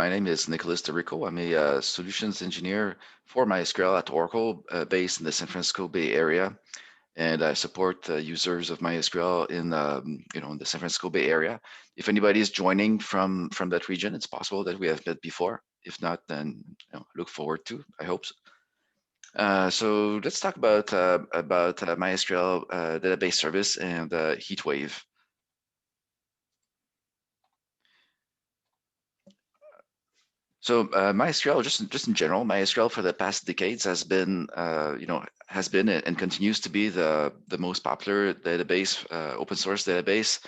My name is Nicholas DeRico. I'm a solutions engineer for MySQL at Oracle, based in the San Francisco Bay Area, and I support users of MySQL in the San Francisco Bay Area. If anybody is joining from that region, it's possible that we have met before. If not, then look forward to. I hope so. So let's talk about MySQL database service and Heatwave. So MySQL, just in general, MySQL for the past decades has been and continues to be the most popular database, open source database.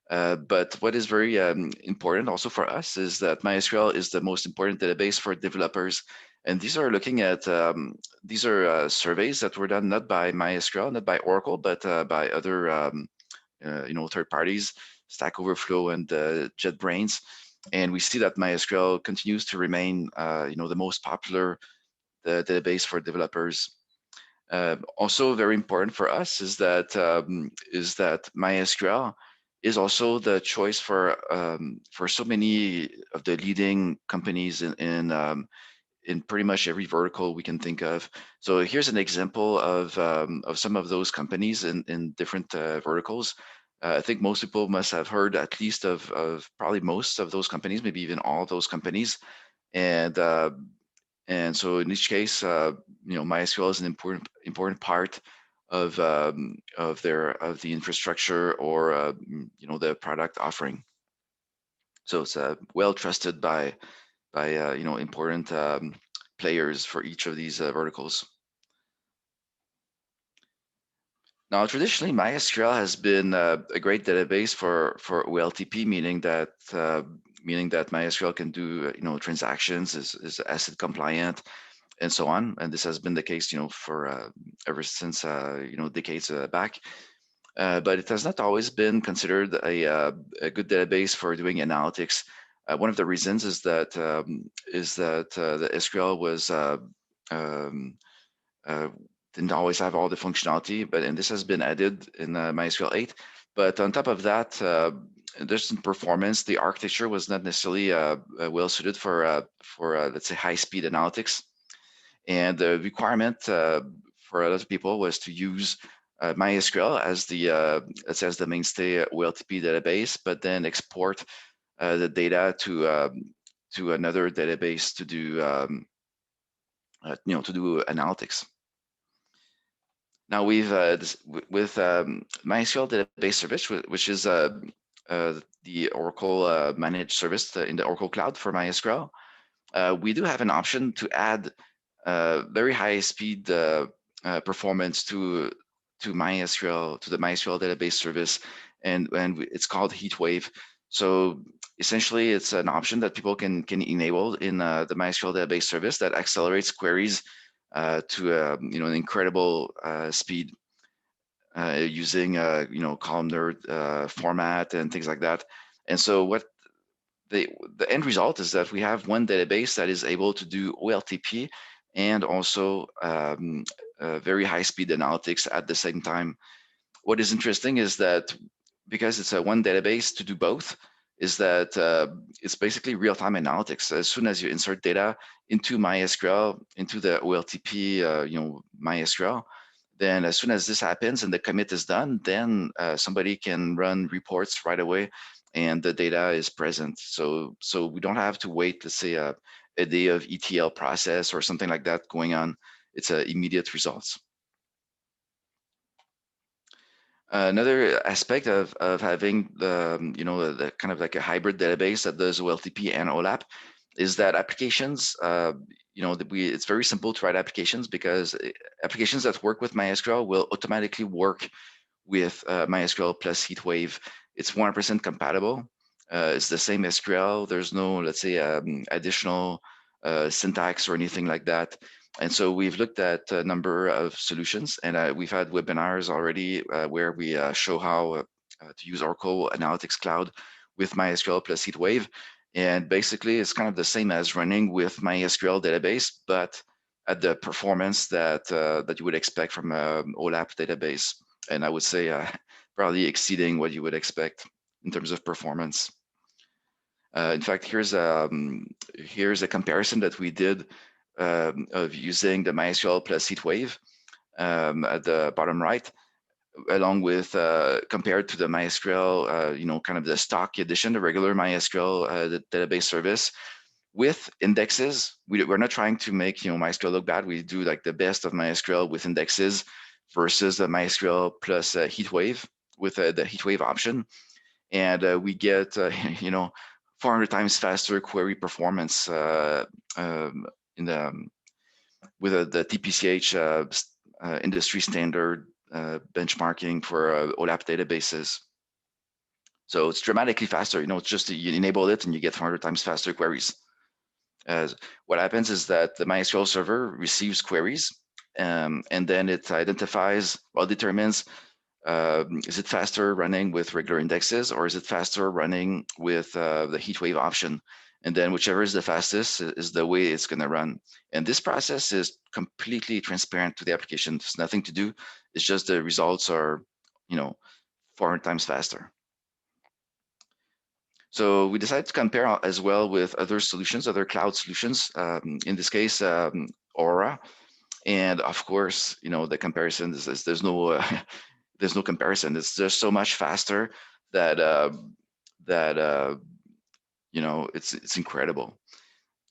But what is very important also for us is that MySQL is the most important database for developers. And these are surveys that were done not by MySQL, not by Oracle, but by other third parties, Stack Overflow and JetBrains. And we see that MySQL continues to remain, the most popular database for developers. Also, very important for us is that MySQL is also the choice for so many of the leading companies in pretty much every vertical we can think of. So here's an example of some of those companies in different verticals. I think most people must have heard at least of probably most of those companies, maybe even all of those companies. And so in each case, MySQL is an important part of the infrastructure or the product offering. So it's well trusted by important players for each of these verticals. Now, traditionally, MySQL has been a great database for OLTP, meaning that MySQL can do transactions, is ACID compliant, and so on. And this has been the case, for ever since decades back. But it has not always been considered a good database for doing analytics. One of the reasons is that the SQL was didn't always have all the functionality, and this has been added in MySQL 8. But on top of that, just in performance, the architecture was not necessarily well suited for let's say high-speed analytics. And the requirement for a lot of people was to use MySQL as the mainstay OLTP database, but then export the data to another database to do analytics. Now we've with MySQL database service, which is the Oracle managed service in the Oracle Cloud for MySQL. We do have an option to add very high speed performance to MySQL, to the MySQL database service, and it's called Heatwave. So essentially, it's an option that people can enable in the MySQL database service that accelerates queries to an incredible speed using columnar format and things like that. And so what the end result is that we have one database that is able to do OLTP and also very high speed analytics at the same time. What is interesting is that because it's a one database to do both, is that it's basically real-time analytics. As soon as you insert data into MySQL, into the OLTP, MySQL, then as soon as this happens and the commit is done, then somebody can run reports right away, and the data is present. So we don't have to wait, let's say, a day of ETL process or something like that going on. It's immediate results. Another aspect of having the kind of like a hybrid database that does OLTP and OLAP is that applications, it's very simple to write applications, because applications that work with MySQL will automatically work with MySQL plus Heatwave. It's 100% compatible. It's the same SQL. There's no, let's say, additional syntax or anything like that. And so we've looked at a number of solutions, and we've had webinars already where we show how to use Oracle Analytics Cloud with MySQL plus Heatwave. And basically, it's kind of the same as running with MySQL database, but at the performance that you would expect from an OLAP database. And I would say probably exceeding what you would expect in terms of performance. In fact, here's a comparison that we did of using the MySQL plus Heatwave at the bottom right, along with compared to the MySQL, kind of the stock edition, the regular MySQL the database service with indexes. We're not trying to make MySQL look bad. We do like the best of MySQL with indexes versus the MySQL plus Heatwave with the Heatwave option, and we get 400 times faster query performance in the with the TPCH industry standard benchmarking for OLAP databases. So it's dramatically faster. It's just you enable it and you get 400 times faster queries. What happens is that the MySQL server receives queries, and then it identifies, determines, is it faster running with regular indexes or is it faster running with the Heatwave option? And then whichever is the fastest is the way it's going to run. And this process is completely transparent to the application. There's nothing to do. It's just the results are, 400 times faster. So we decided to compare as well with other solutions, other cloud solutions. In this case, Aura. And of course, the comparison is there's no there's no comparison. It's just so much faster that it's incredible.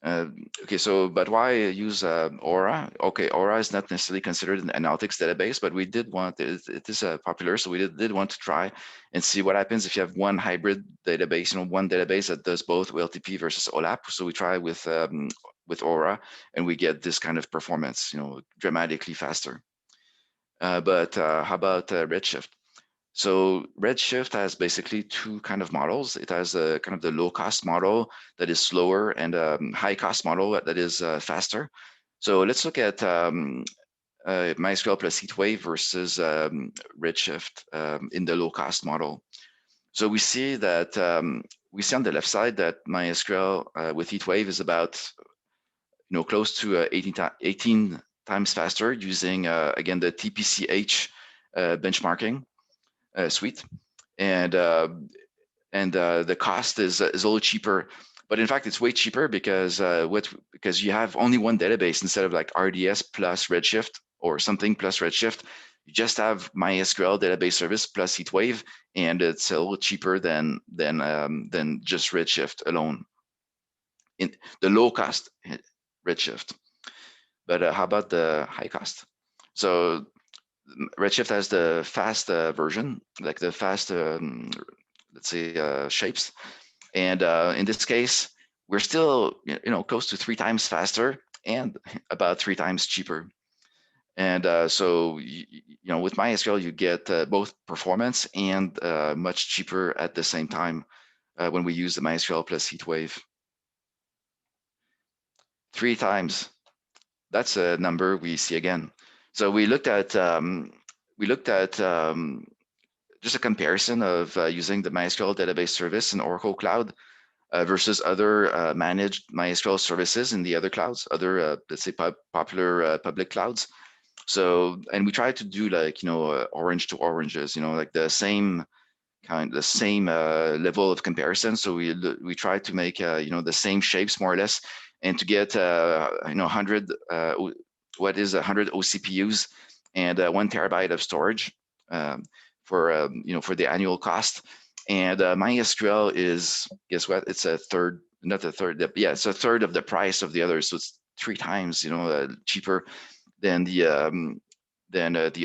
Okay, so but why use Aura? Okay, Aura is not necessarily considered an analytics database, but we did want it is popular, so we did want to try and see what happens if you have one hybrid database, one database that does both OLTP versus OLAP. So we try with Aura, and we get this kind of performance, dramatically faster. But how about Redshift? So Redshift has basically two kind of models. It has a kind of the low cost model that is slower and a high cost model that is faster. So let's look at MySQL plus Heatwave versus Redshift in the low cost model. So we see that we see on the left side that MySQL with Heatwave is about close to 18 times faster using again the TPCH benchmarking suite, and the cost is a little cheaper, but in fact it's way cheaper because because you have only one database instead of like RDS plus Redshift or something plus Redshift. You just have MySQL database service plus Heatwave, and it's a little cheaper than just Redshift alone in the low cost Redshift. But how about the high cost? So Redshift has the fast version, like the fast, let's say, shapes. And in this case, we're still, close to 3 times faster and about 3 times cheaper. And so, with MySQL, you get both performance and much cheaper at the same time when we use the MySQL plus Heatwave. 3 times. That's a number we see again. So we looked at just a comparison of using the MySQL database service in Oracle Cloud versus other managed MySQL services in the other clouds, other let's say popular public clouds. So, and we tried to do like orange to oranges, like the same level of comparison. So we tried to make the same shapes more or less, and to get 100 what is 100 OCPUs and 1 terabyte of storage for for the annual cost. And MySQL is, guess what? It's a third, not a third. Yeah, it's a third of the price of the others. So it's 3 times cheaper than the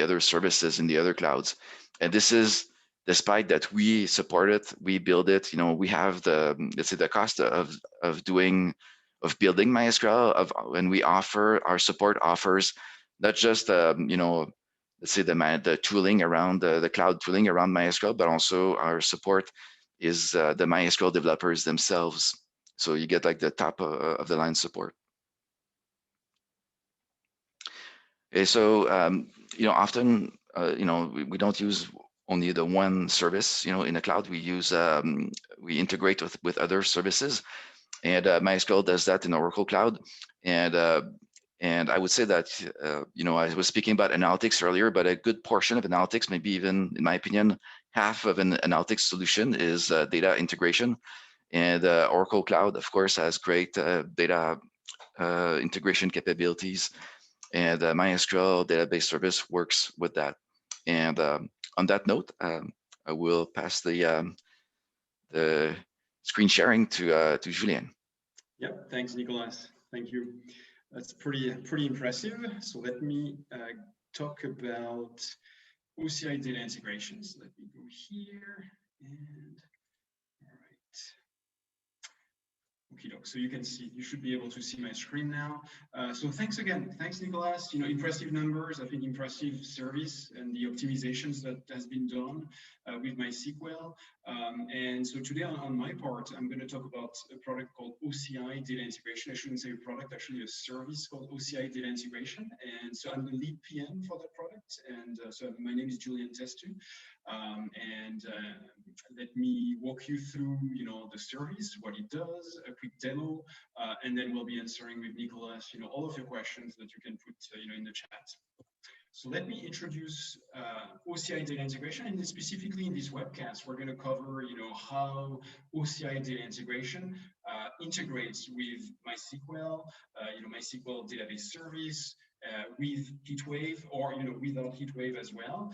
other services in the other clouds. And this is despite that we support it, we build it. We have the, let's say, the cost of building MySQL, when we offer our support offers not just let's say the tooling around the cloud tooling around MySQL, but also our support is the MySQL developers themselves. So you get like the top of the line support. Okay, so often we don't use only the one service in the cloud. We use we integrate with other services, and MySQL does that in Oracle Cloud. And I would say that I was speaking about analytics earlier, but a good portion of analytics, maybe even in my opinion, half of an analytics solution is data integration. And Oracle Cloud, of course, has great data integration capabilities, and MySQL database service works with that. And on that note, I will pass the screen sharing to Julien. Yep, thanks, Nicolas. Thank you. That's pretty impressive. So let me talk about OCI data integrations. Let me go here and all right. Okay, so you can see, you should be able to see my screen now. So thanks again, thanks Nicolas. Impressive numbers, I think impressive service and the optimizations that has been done with MySQL. And so today on my part, I'm going to talk about a product called OCI Data Integration. I shouldn't say a product, actually a service called OCI Data Integration. And so I'm the lead PM for that product. And so my name is Julien Testu. Let me walk you through, the service, what it does, a quick demo, and then we'll be answering with Nicolas, all of your questions that you can put, in the chat. So let me introduce OCI data integration, and specifically in this webcast, we're going to cover, how OCI data integration integrates with MySQL, MySQL database service, with Heatwave, or without Heatwave as well,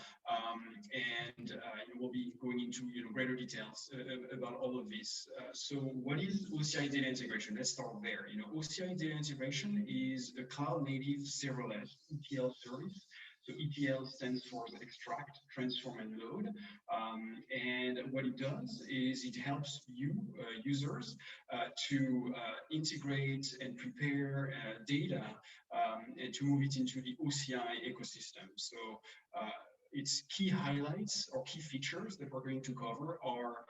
and we'll be going into greater details about all of this. So what is OCI data integration? Let's start there. OCI data integration is a cloud-native serverless ETL service. So ETL stands for extract, transform, and load. And what it does is it helps you, users, to integrate and prepare data and to move it into the OCI ecosystem. So its key highlights or key features that we're going to cover are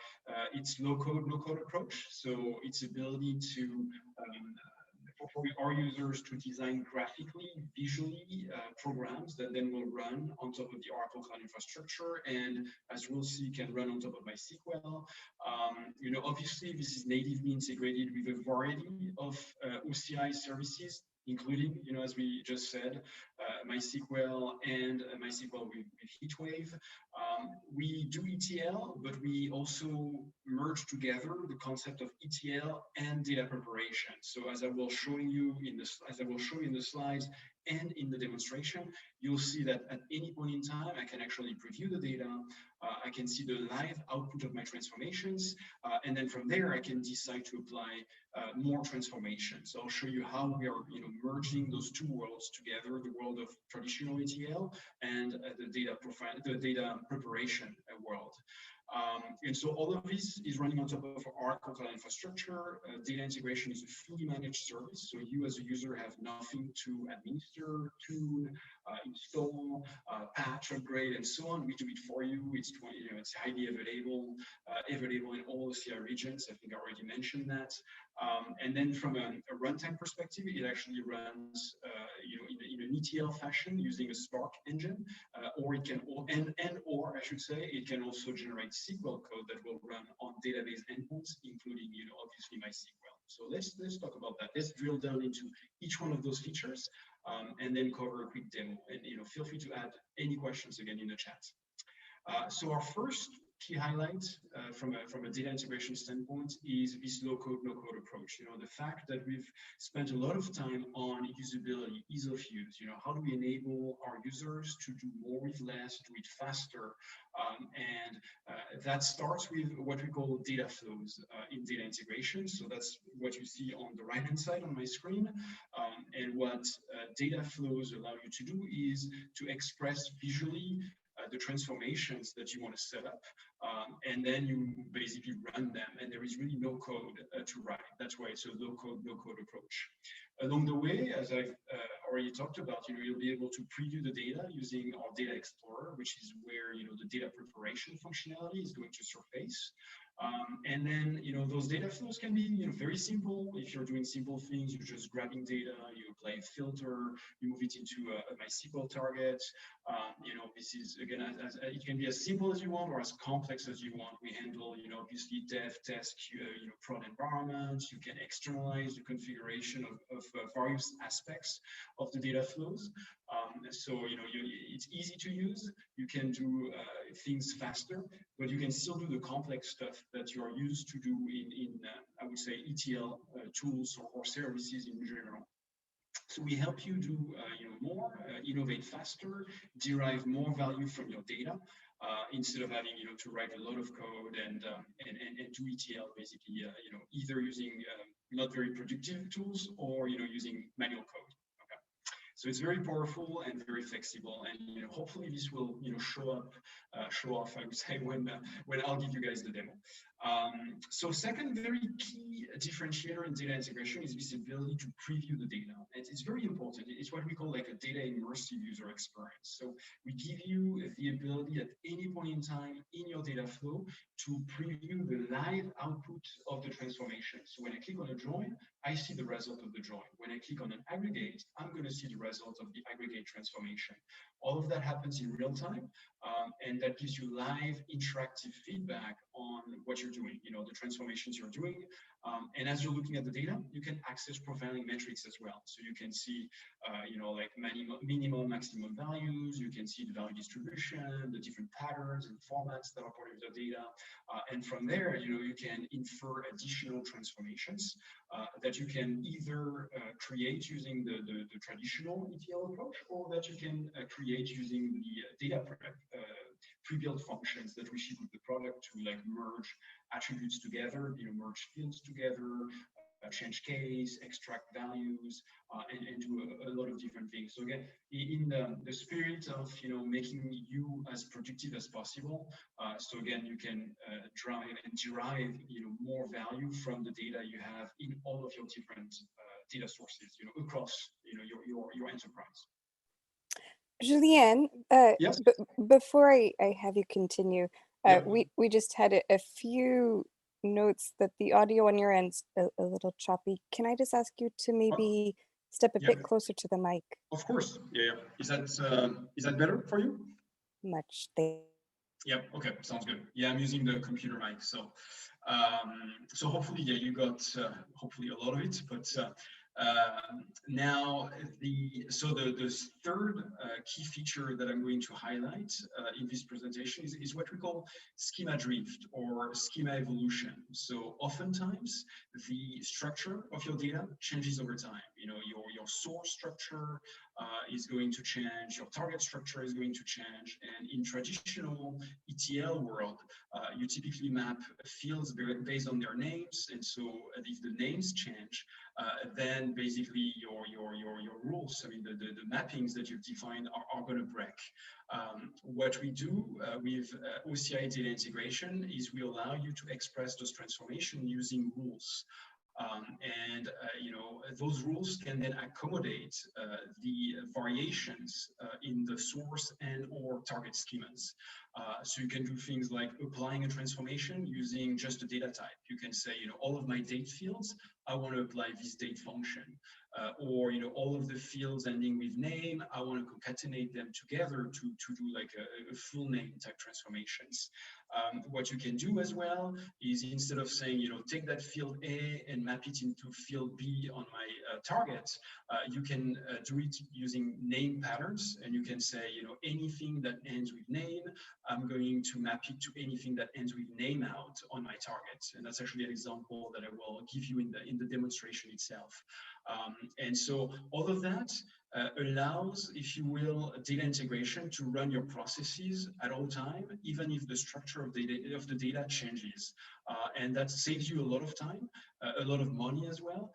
its low-code, no-code approach. So its ability to for our users to design graphically, visually programs that then will run on top of the Oracle Cloud infrastructure, and as we'll see, can run on top of MySQL. Obviously, this is natively integrated with a variety of OCI services, including, as we just said, MySQL and MySQL with Heatwave. We do ETL, but we also merge together the concept of ETL and data preparation. So as I will show you in the slides and in the demonstration, you'll see that at any point in time, I can actually preview the data. I can see the live output of my transformations, and then from there, I can decide to apply more transformations. So I'll show you how we are, merging those two worlds together: the world of traditional ETL and the data preparation world. And so all of this is running on top of Oracle Cloud infrastructure. Data integration is a fully managed service, so you as a user have nothing to administer, tune, install, patch, upgrade, and so on. We do it for you. It's highly available in all OCI regions. I think I already mentioned that. And then from a runtime perspective, it actually runs in an ETL fashion using a Spark engine, or it can, or I should say, it can also generate SQL code that will run on database endpoints, including obviously MySQL. So let's talk about that. Let's drill down into each one of those features, and then cover a quick demo. And feel free to add any questions again in the chat. So our first key highlight from a data integration standpoint is this low-code, no-code approach. The fact that we've spent a lot of time on usability, ease of use. How do we enable our users to do more with less, do it faster? And that starts with what we call data flows in data integration. So that's what you see on the right-hand side on my screen. And what data flows allow you to do is to express visually the transformations that you want to set up, and then you basically run them, and there is really no code to write. That's why it's a low-code, no-code approach. Along the way, as I've already talked about, you'll be able to preview the data using our Data Explorer, which is where the data preparation functionality is going to surface. And then those data flows can be very simple. If you're doing simple things, you're just grabbing data, you're apply a filter, you move it into a MySQL target. This is again, it can be as simple as you want or as complex as you want. We handle, obviously dev, test, prod environments. You can externalize the configuration of various aspects of the data flows. It's easy to use. You can do things faster, but you can still do the complex stuff that you are used to do in I would say, ETL tools or services in general. So we help you do more, innovate faster, derive more value from your data, instead of having to write a lot of code and do ETL basically, either using not very productive tools or using manual code. Okay, so it's very powerful and very flexible, and hopefully this will show off, I would say, when I'll give you guys the demo. So second very key differentiator in data integration is this ability to preview the data. It's very important. It's what we call like a data immersive user experience. So we give you the ability at any point in time in your data flow to preview the live output of the transformation. So when I click on a join, I see the result of the join. When I click on an aggregate, I'm going to see the result of the aggregate transformation. All of that happens in real time, and that gives you live interactive feedback on what you're doing, the transformations you're doing. And as you're looking at the data, you can access profiling metrics as well. So you can see, like minimum, maximum values. You can see the value distribution, the different patterns and formats that are part of the data. And from there, you can infer additional transformations that you can either create using the traditional ETL approach, or that you can create using the data prep pre-built functions that we ship with the product to like merge attributes together, merge fields together, change case, extract values, and do a lot of different things. So again, in the spirit of making you as productive as possible. So again, you can drive and derive more value from the data you have in all of your different data sources, across your enterprise. Julien, Yes. before I have you continue, Yep. we just had a few notes that the audio on your end's a little choppy. Can I just ask you to maybe step a bit closer to the mic? Of course. Yeah. Is that better for you? Much. Thank Yep. Okay. Sounds good. Yeah, I'm using the computer mic, so hopefully, yeah, you got hopefully a lot of it. But now the third key feature that I'm going to highlight in this presentation is what we call schema drift or schema evolution. So oftentimes the structure of your data changes over time. Your source structure is going to change, your target structure is going to change, and in traditional ETL world, you typically map fields based on their names, and so if the names change, then basically your rules, I mean the mappings that you've defined are going to break. What we do with OCI data integration is we allow you to express those transformations using rules. And those rules can then accommodate the variations in the source and or target schemas. So you can do things like applying a transformation using just a data type. You can say, all of my date fields, I want to apply this date function. Or all of the fields ending with name, I want to concatenate them together to do like a full name type transformations. What you can do as well is, instead of saying, take that field A and map it into field B on my target, you can do it using name patterns, and you can say, anything that ends with name, I'm going to map it to anything that ends with name out on my target. And that's actually an example that I will give you in the demonstration itself. And so all of that allows, if you will, data integration to run your processes at all time, even if the structure of the data changes. And that saves you a lot of time, a lot of money as well,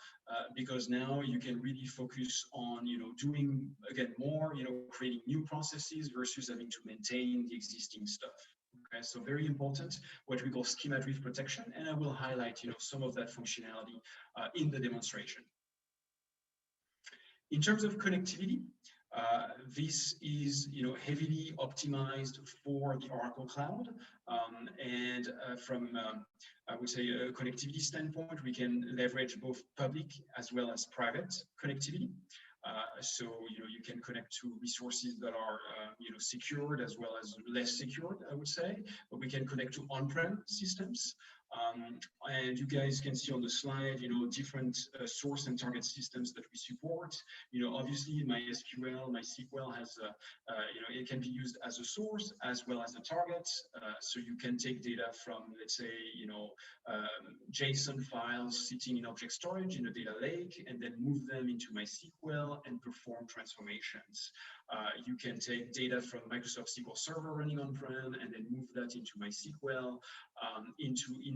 because now you can really focus on, doing, again, more, creating new processes versus having to maintain the existing stuff. Okay, so very important, what we call schema drift protection, and I will highlight, some of that functionality in the demonstration. In terms of connectivity, this is heavily optimized for the Oracle Cloud, and from I would say a connectivity standpoint, we can leverage both public as well as private connectivity. So you can connect to resources that are secured as well as less secured, I would say. But we can connect to on-prem systems. And you guys can see on the slide, different source and target systems that we support. Obviously MySQL, MySQL has, it can be used as a source as well as a target. So you can take data from, let's say, JSON files sitting in object storage in a data lake, and then move them into MySQL and perform transformations. You can take data from Microsoft SQL Server running on-prem and then move that into MySQL,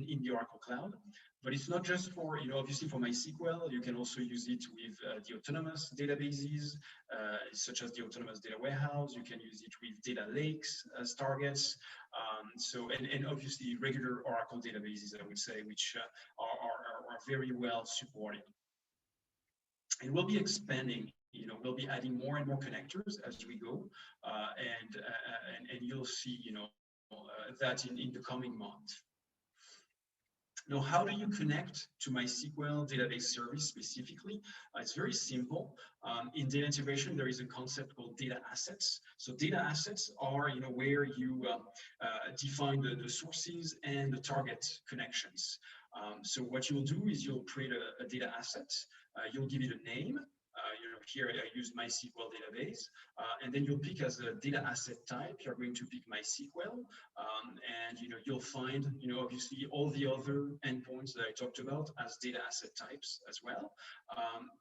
in the Oracle Cloud. But it's not just for, obviously for MySQL, you can also use it with the autonomous databases, such as the autonomous data warehouse. You can use it with data lakes as targets. And obviously regular Oracle databases, I would say, which are very well supported. And we'll be expanding. We'll be adding more and more connectors as we go, and you'll see, that in the coming month. Now, how do you connect to MySQL database service specifically? It's very simple. In data integration, there is a concept called data assets. So data assets are, where you define the sources and the target connections. So what you'll do is you'll create a data asset. You'll give it a name. Here I use MySQL database, and then you'll pick as a data asset type. You're going to pick MySQL, and you'll find obviously all the other endpoints that I talked about as data asset types as well.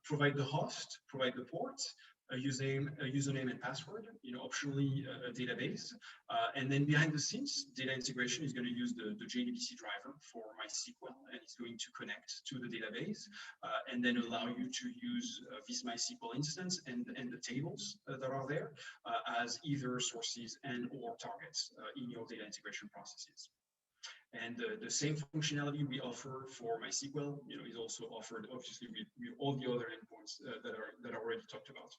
Provide the host, provide the port, a username and password, optionally a database, and then behind the scenes, data integration is going to use the JDBC driver for MySQL, and it's going to connect to the database, and then allow you to use this MySQL instance and the tables that are there as either sources and or targets in your data integration processes. And the same functionality we offer for MySQL, is also offered obviously with all the other endpoints that are already talked about.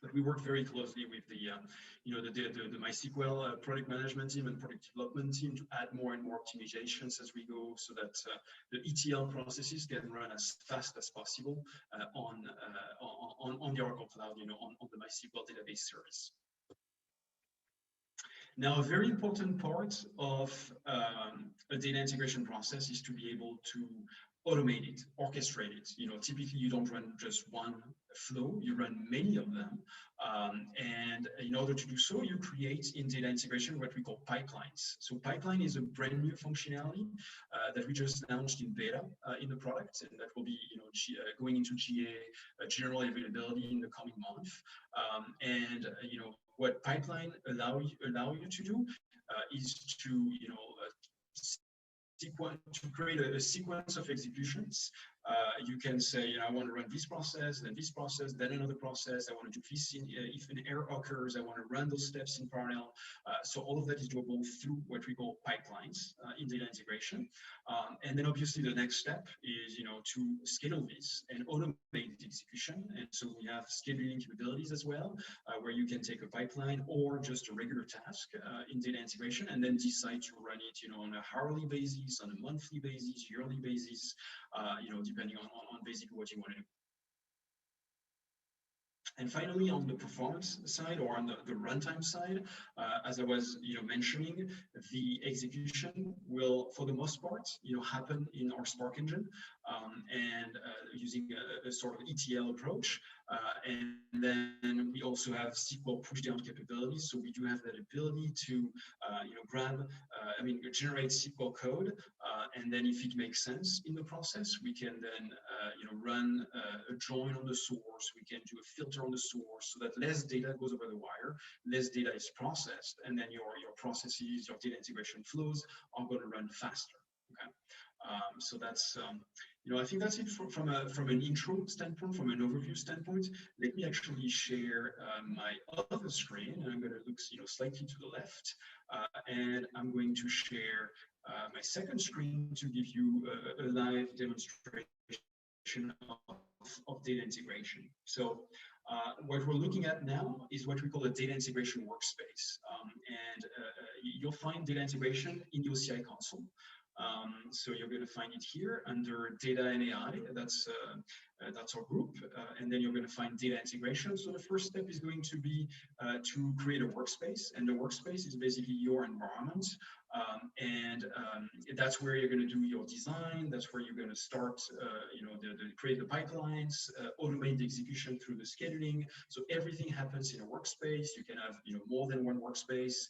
But we work very closely with the MySQL product management team and product development team to add more and more optimizations as we go, so that the ETL processes can run as fast as possible on the Oracle Cloud, on the MySQL database service. Now, a very important part of a data integration process is to be able to automate it, orchestrate it. Typically you don't run just one flow, you run many of them. And in order to do so, you create in data integration what we call pipelines. So pipeline is a brand new functionality that we just launched in beta in the product, and that will be going into GA, general availability in the coming month. And what pipeline allow you to do is to create a sequence of executions. You can say, I want to run this process, then another process. I want to do this if an error occurs. I want to run those steps in parallel. So all of that is doable through what we call pipelines in data integration. And then obviously the next step is, to schedule this and automate the execution. And so we have scheduling capabilities as well, where you can take a pipeline or just a regular task in data integration, and then decide to run it, on a hourly basis, on a monthly basis, yearly basis, depending on basically what you want to do. And finally, on the performance side, or on the runtime side, as I was mentioning, the execution will, for the most part, happen in our Spark engine, and using a sort of ETL approach. And then we also have SQL pushdown capabilities. So we do have that ability to generate SQL code, and then if it makes sense in the process, we can then run a join on the source. We can do a filter on the source, so that less data goes over the wire, less data is processed, and then your processes, your data integration flows are going to run faster. Okay. So that's, I think that's it from an intro standpoint, from an overview standpoint. Let me actually share my other screen, and I'm going to look, slightly to the left, and I'm going to share my second screen to give you a live demonstration of data integration. So what we're looking at now is what we call a data integration workspace, and you'll find data integration in your CI console. So you're going to find it here under data and AI. That's our group. And then you're going to find data integration. So the first step is going to be to create a workspace. And the workspace is basically your environment. That's where you're going to do your design. That's where you're going to start, create the pipelines, automate the execution through the scheduling. So everything happens in a workspace. You can have, more than one workspace.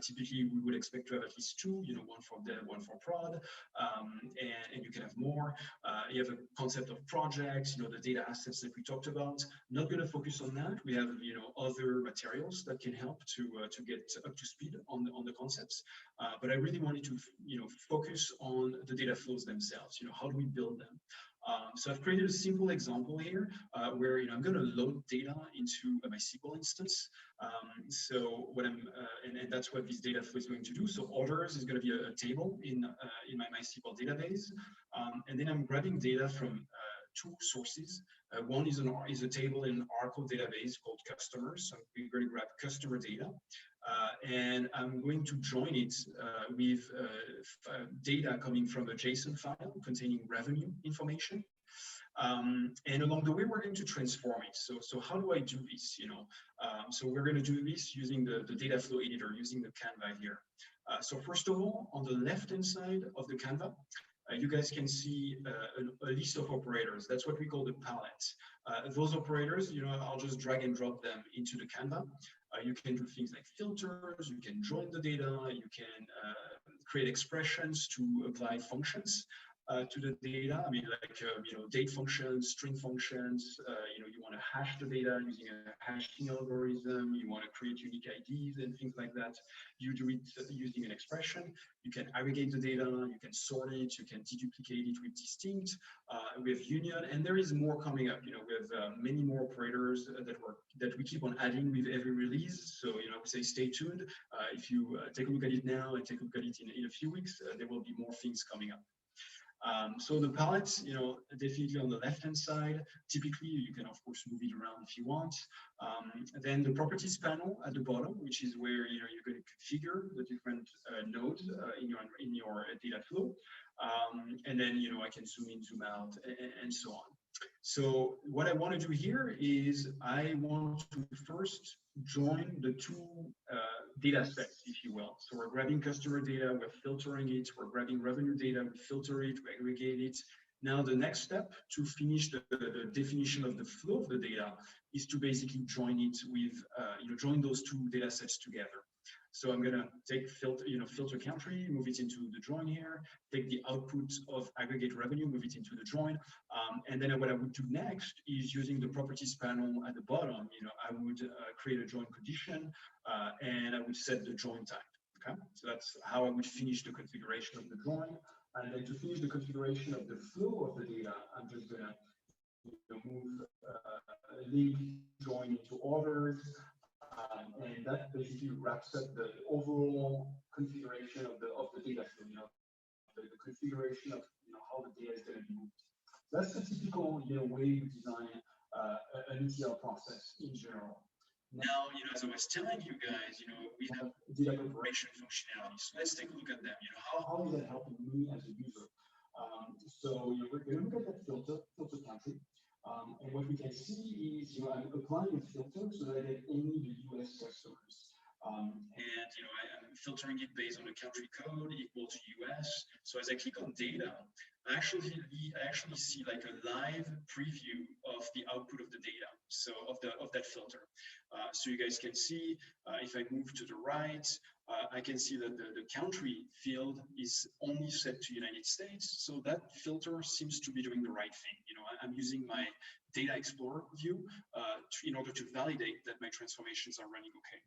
Typically, we would expect to have at least two, one for dev, one for prod, and you can have more. You have a concept of projects, the data assets that we talked about. Not going to focus on that. We have, other materials that can help to get up to speed on the concepts. But I really wanted to, focus on the data flows themselves. How do we build them? So I've created a simple example here where I'm going to load data into a MySQL instance. So what and that's what this data flow is going to do. So orders is going to be a table in my MySQL database, and then I'm grabbing data from two sources. One is a table in an Oracle database called customers. So we're going to grab customer data. And I'm going to join it with data coming from a JSON file containing revenue information. And along the way, we're going to transform it. So how do I do this? So we're going to do this using the data flow editor, using the Canva here. So first of all, on the left-hand side of the Canva, you guys can see a list of operators. That's what we call the palette. Those operators, I'll just drag and drop them into the Canva. You can do things like filters, you can join the data, you can create expressions to apply functions to the data. I mean, like, date functions, string functions, you want to hash the data using a hashing algorithm, you want to create unique IDs and things like that. You do it using an expression. You can aggregate the data, you can sort it, you can deduplicate it with distinct, with union, and there is more coming up. We have many more operators that we keep on adding with every release. So, I would say stay tuned. If you take a look at it now and take a look at it in a few weeks, there will be more things coming up. So the palettes, definitely on the left-hand side. Typically, you can, of course, move it around if you want. Then the properties panel at the bottom, which is where you're going to configure the different nodes in your data flow. And then, I can zoom in, zoom out, and so on. So what I want to do here is I want to first join the two data sets, if you will. So we're grabbing customer data, we're filtering it, we're grabbing revenue data, we filter it, we aggregate it. Now the next step to finish the definition of the flow of the data is to basically join it with, join those two data sets together. So I'm going to take filter country, move it into the join here, take the output of aggregate revenue, move it into the join. And then what I would do next is using the properties panel at the bottom, I would create a join condition and I would set the join type. Okay, so that's how I would finish the configuration of the join. And then to finish the configuration of the flow of the data, I'm just going to move link join into orders. And that basically wraps up the overall configuration of the data flow, the configuration of how the data is going to be moved. That's the typical way to design an ETL process in general. Now, as I was telling you guys, we have data preparation functionality. So let's take a look at them. How is that helping me as a user? So we're going to look at that filter country. And what we can see is, I'm applying a filter so that I get only the US customers. And, I'm filtering it based on a country code equal to US. So as I click on data, I actually see like a live preview of the output of the data. So of that filter. So you guys can see, if I move to the right, I can see that the country field is only set to United States. So that filter seems to be doing the right thing. I'm using my data explorer view in order to validate that my transformations are running okay.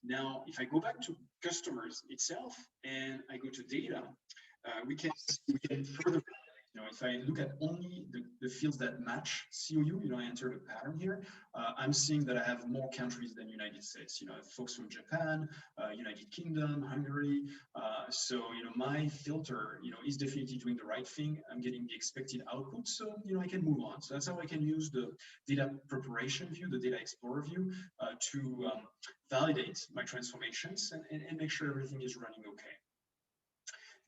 Now, if I go back to customers itself and I go to data, we can further. If I look at only the fields that match COU, I enter the pattern here, I'm seeing that I have more countries than United States. I have folks from Japan, United Kingdom, Hungary. So, my filter, is definitely doing the right thing. I'm getting the expected output, so, I can move on. So that's how I can use the data preparation view, the data explorer view, to validate my transformations and make sure everything is running okay.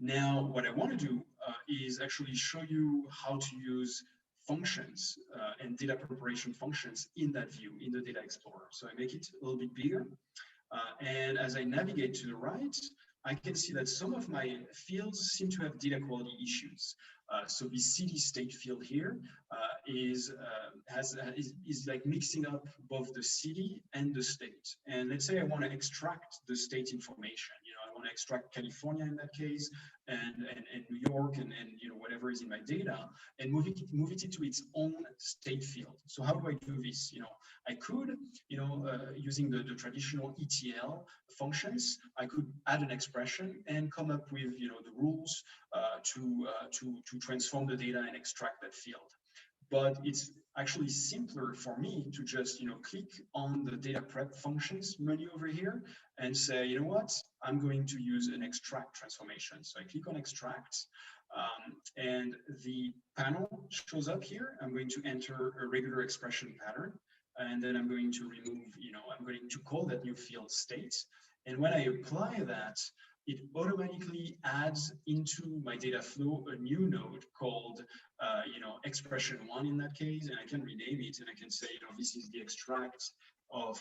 Now, what I want to do is actually show you how to use functions and data preparation functions in that view, in the Data Explorer. So I make it a little bit bigger. And as I navigate to the right, I can see that some of my fields seem to have data quality issues. So the city state field here is like mixing up both the city and the state. And let's say I want to extract the state information. I want to extract California in that case, and New York, and whatever is in my data, and move it into its own state field. So how do I do this? I could, using the traditional ETL functions, I could add an expression and come up with the rules to transform the data and extract that field. But it's actually simpler for me to just click on the data prep functions menu over here and say, you know what, I'm going to use an extract transformation. So I click on extract, and the panel shows up here. I'm going to enter a regular expression pattern, and then I'm going to remove, I'm going to call that new field state. And when I apply that, it automatically adds into my data flow a new node called, expression1 in that case, and I can rename it, and I can say, this is the extract of,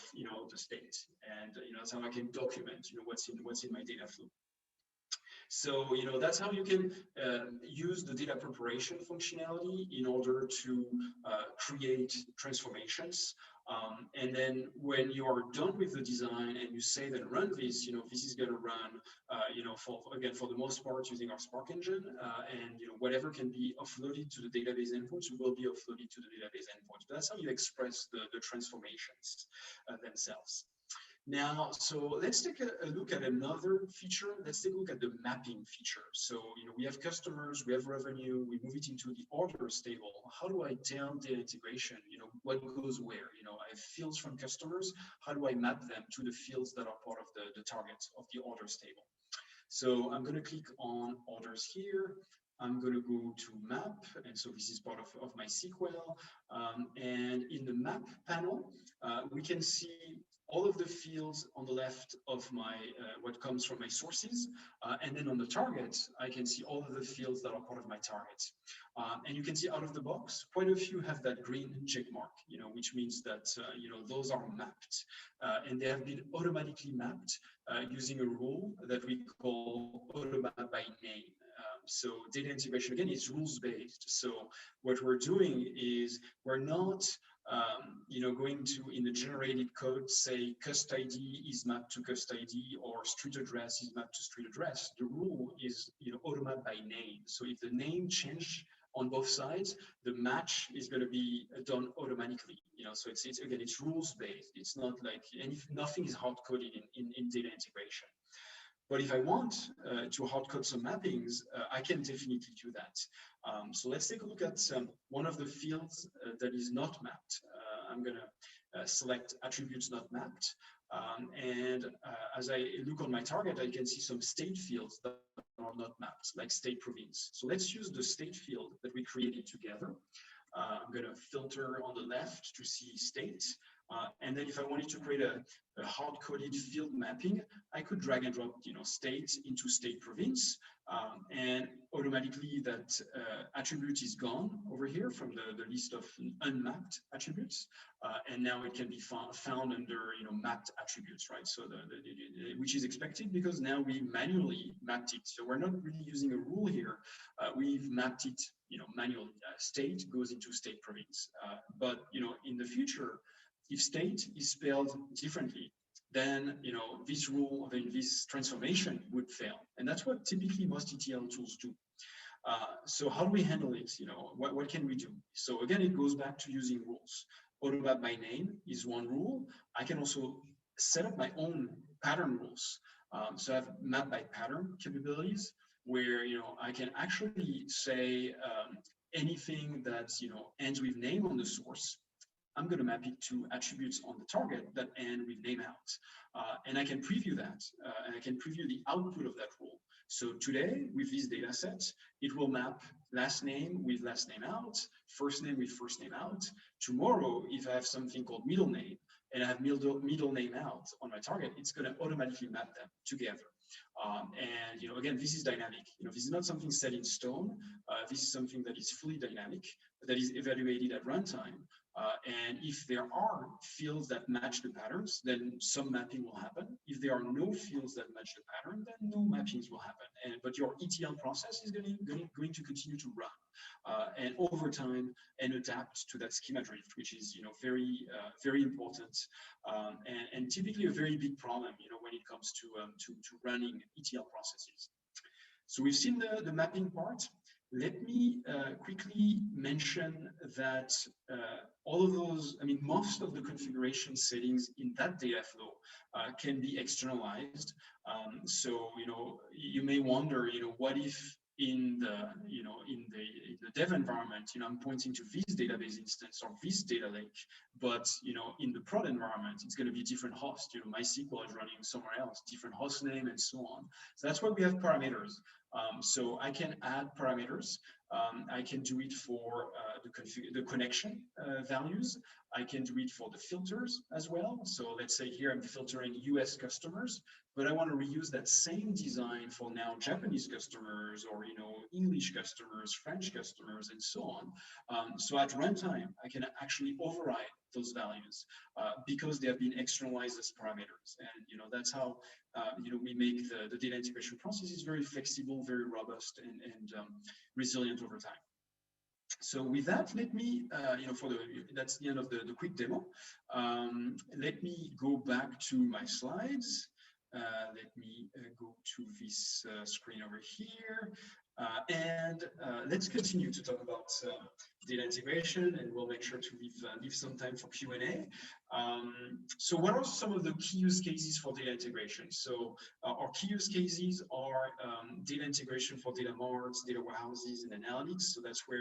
the state, and that's how I can document, what's in my data flow. So, that's how you can use the data preparation functionality in order to create transformations. And then when you are done with the design and you say that run this, this is going to run, for the most part using our Spark engine, and whatever can be offloaded to the database endpoints will be offloaded to the database endpoints. But that's how you express the transformations themselves. Now, so let's take a look at another feature. Let's take a look at the mapping feature. So, we have customers, we have revenue, we move it into the orders table. How do I tell data integration? What goes where? I have fields from customers. How do I map them to the fields that are part of the target of the orders table? So I'm going to click on orders here. I'm going to go to map, and so this is part of MySQL. And in the map panel, we can see all of the fields on the left of my what comes from my sources, and then on the target, I can see all of the fields that are part of my targets. And you can see out of the box, quite a few have that green check mark, which means that those are mapped, and they have been automatically mapped using a rule that we call automap by name. So data integration, again, is rules-based. So what we're doing is we're not going to, in the generated code, say cust ID is mapped to cust ID or street address is mapped to street address. The rule is, automap by name. So if the name change on both sides, the match is going to be done automatically. So it's rules-based. It's not like nothing is hard-coded in data integration. But if I want to hard-code some mappings, I can definitely do that. So let's take a look at one of the fields that is not mapped. I'm going to select attributes not mapped. And as I look on my target, I can see some state fields that are not mapped, like state province. So let's use the state field that we created together. I'm going to filter on the left to see state. And then if I wanted to create a hard-coded field mapping, I could drag and drop, state into state province, and automatically that attribute is gone over here from the list of unmapped attributes, and now it can be found under, mapped attributes, right? So which is expected because now we manually mapped it. So we're not really using a rule here. We've mapped it, manually. State goes into state province, but in the future, if state is spelled differently, then this rule, then this transformation would fail, and that's what typically most ETL tools do. So how do we handle it? What can we do? So again, it goes back to using rules. Automap by name is one rule. I can also set up my own pattern rules. So I have map by pattern capabilities where I can actually say anything that ends with name on the source. I'm going to map it to attributes on the target that end with name out. And I can preview that, and I can preview the output of that rule. So today, with this data set, it will map last name with last name out, first name with first name out. Tomorrow, if I have something called middle name, and I have middle name out on my target, it's going to automatically map them together. And again, this is dynamic. This is not something set in stone. This is something that is fully dynamic, that is evaluated at runtime. And if there are fields that match the patterns, then some mapping will happen. If there are no fields that match the pattern, then no mappings will happen. But your ETL process is going to continue to run and over time and adapt to that schema drift, which is very important and typically a very big problem when it comes to running ETL processes. So we've seen the mapping part. Let me quickly mention that all of those, most of the configuration settings in that data flow can be externalized. So, you may wonder, what if in the dev environment, I'm pointing to this database instance or this data lake, but in the prod environment, it's going to be a different host. MySQL is running somewhere else, different host name, and so on. So that's why we have parameters. So I can add parameters. I can do it for the connection values. I can do it for the filters as well. So let's say here I'm filtering US customers, but I want to reuse that same design for now Japanese customers or English customers, French customers, and so on. So at runtime, I can actually override those values because they have been externalized as parameters. And that's how we make the data integration processes very flexible, very robust, and resilient over time. So with that, let me, that's the end of the quick demo. Let me go back to my slides. Let me go to this screen over here. And let's continue to talk about data integration, and we'll make sure to leave some time for Q&A. So what are some of the key use cases for data integration? So our key use cases are data integration for data marts, data warehouses, and analytics. So that's where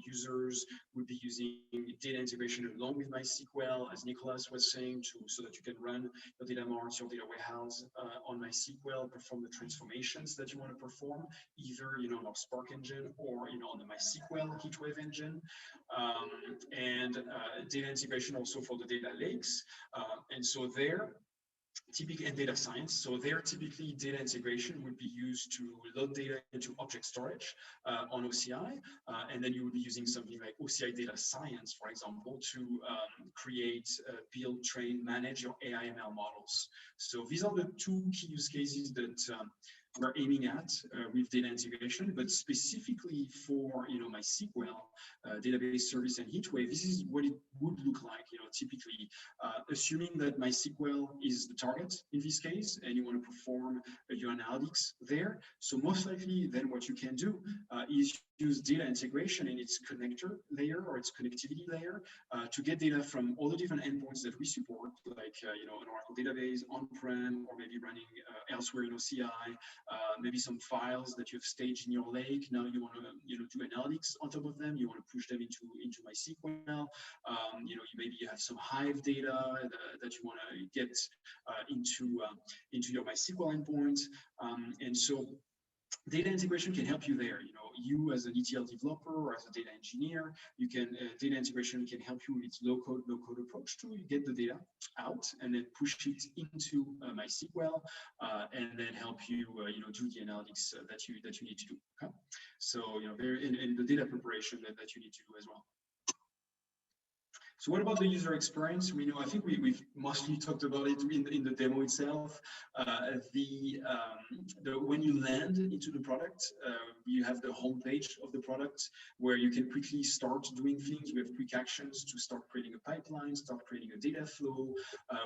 users would be using data integration along with MySQL, as Nicolas was saying, so that you can run your data marts, your data warehouse on MySQL, perform the transformations that you want to perform, either on our Spark engine or on the MySQL Heatwave engine, and data integration also for the data lakes. And so there, typically, and data science. So there, typically, data integration would be used to load data into object storage on OCI, and then you would be using something like OCI data science, for example, to create, build, train, manage your AI/ML models. So these are the two key use cases that we're aiming at with data integration, but specifically for MySQL database service and Heatwave, this is what it would look like. Typically, assuming that MySQL is the target in this case, and you want to perform your analytics there. So most likely, then what you can do is use data integration in its connector layer or its connectivity layer to get data from all the different endpoints that we support, like an Oracle database on-prem, or maybe running elsewhere in OCI. Maybe some files that you've staged in your lake. Now you want to do analytics on top of them. You want to push them into MySQL. Maybe you have some Hive data that you want to get into your MySQL endpoint. And so data integration can help you there. You as an ETL developer or as a data engineer, data integration can help you with its low-code, no-code approach to get the data out and then push it into MySQL and then help you, do the analytics that you need to do. Okay? So, and the data preparation that you need to do as well. So what about the user experience? I think we've mostly talked about it in the demo itself. When you land into the product, you have the homepage of the product where you can quickly start doing things. We have quick actions to start creating a pipeline, start creating a data flow.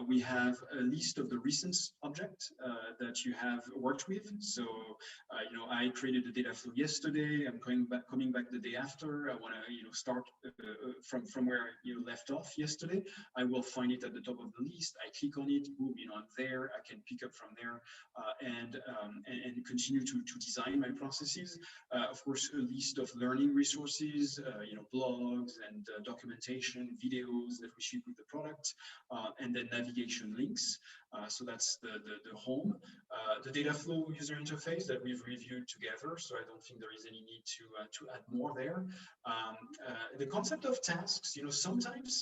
We have a list of the recent object that you have worked with. So, I created the data flow yesterday. I'm coming back the day after. I want to start from where you left off yesterday. I will find it at the top of the list. I click on it, boom, I'm there. I can pick up from there and continue to design my processes. Of course, a list of learning resources, blogs and documentation, videos that we ship with the product, and then navigation links. So that's the home. The data flow user interface that we've reviewed together. So I don't think there is any need to add more there. The concept of tasks, sometimes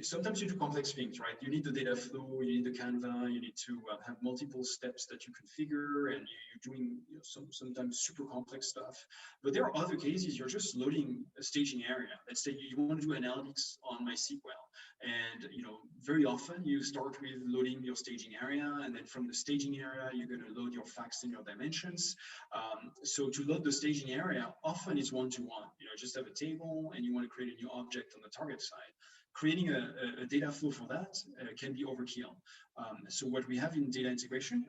sometimes sometimes you do complex things, right? You need the data flow, you need the Canva, you need to have multiple steps that you configure, and you're doing sometimes super complex stuff. But there are other cases you're just loading a staging area. Let's say you want to do analytics on MySQL, and very often you start with loading your staging area, and then from the staging area you're going to load your facts and your dimensions. So to load the staging area, often it's one-to-one. Just have a table and you want to create a new object on the target side. Creating a data flow for that can be overkill. So what we have in data integration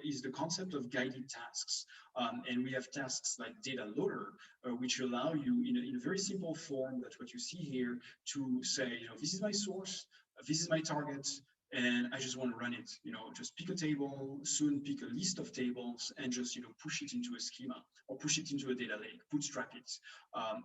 is the concept of guided tasks. And we have tasks like data loader, which allow you in a very simple form, that's what you see here, to say, this is my source, this is my target, and I just want to run it. Just pick a table, soon pick a list of tables, and just push it into a schema or push it into a data lake, bootstrap it.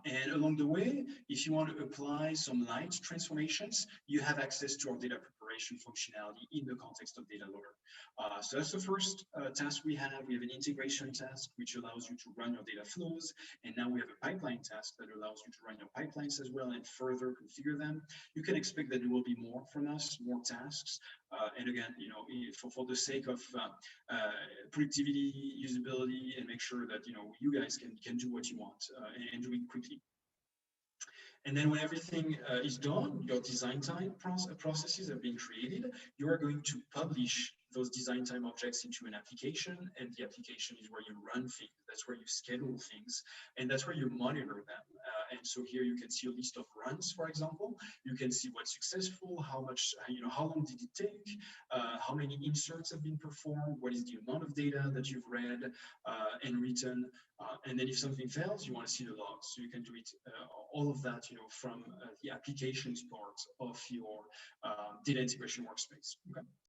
And along the way, if you want to apply some light transformations, you have access to our data preparation functionality in the context of data loader. So that's the first task we have. We have an integration task, which allows you to run your data flows. And now we have a pipeline task that allows you to run your pipelines as well and further configure them. You can expect that there will be more from us, more tasks. And again, for the sake of productivity, usability, and make sure that you guys can do what you want and do it quickly. And then when everything is done, your design time processes have been created, you are going to publish those design time objects into an application, and the application is where you run things, that's where you schedule things, and that's where you monitor them. And so here you can see a list of runs, for example. You can see what's successful, how much, how long did it take, how many inserts have been performed, what is the amount of data that you've read and written, and then if something fails, you want to see the logs. So you can do it, all of that, from the applications part of your data integration workspace. Okay.